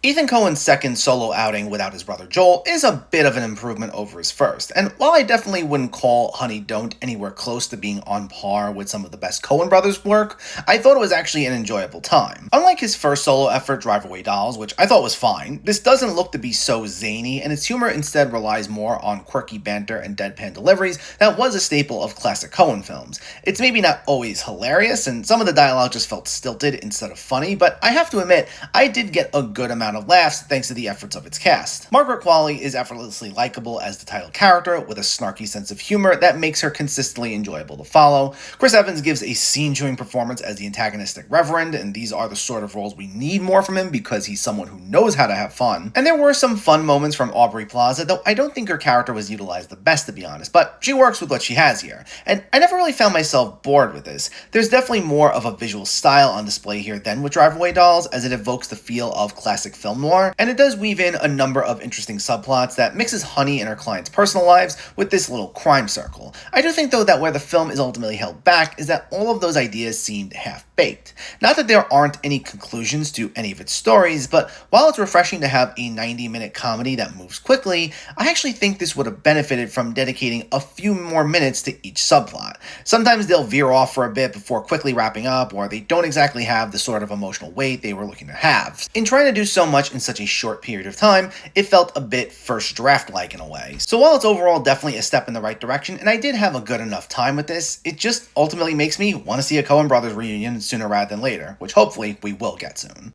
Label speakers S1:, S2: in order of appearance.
S1: Ethan Coen's second solo outing without his brother Joel is a bit of an improvement over his first, and while I definitely wouldn't call Honey Don't anywhere close to being on par with some of the best Coen brothers work, I thought it was actually an enjoyable time. Unlike his first solo effort, Drive Away Dolls, which I thought was fine, this doesn't look to be so zany, and its humor instead relies more on quirky banter and deadpan deliveries that was a staple of classic Coen films. It's maybe not always hilarious, and some of the dialogue just felt stilted instead of funny, but I have to admit, I did get a good amount of laughs thanks to the efforts of its cast. Margaret Qualley is effortlessly likable as the title character, with a snarky sense of humor that makes her consistently enjoyable to follow. Chris Evans gives a scene-chewing performance as the antagonistic Reverend, and these are the sort of roles we need more from him because he's someone who knows how to have fun. And there were some fun moments from Aubrey Plaza, though I don't think her character was utilized the best, to be honest, but she works with what she has here. And I never really found myself bored with this. There's definitely more of a visual style on display here than with Drive Away Dolls, as it evokes the feel of classic film noir, and it does weave in a number of interesting subplots that mixes Honey and her clients' personal lives with this little crime circle. I do think, though, that where the film is ultimately held back is that all of those ideas seemed half-baked. Not that there aren't any conclusions to any of its stories, but while it's refreshing to have a 90-minute comedy that moves quickly, I actually think this would have benefited from dedicating a few more minutes to each subplot. Sometimes they'll veer off for a bit before quickly wrapping up, or they don't exactly have the sort of emotional weight they were looking to have. In trying to do so much in such a short period of time, it felt a bit first draft-like in a way. So while it's overall definitely a step in the right direction, and I did have a good enough time with this, it just ultimately makes me want to see a Coen Brothers reunion sooner rather than later, which hopefully we will get soon.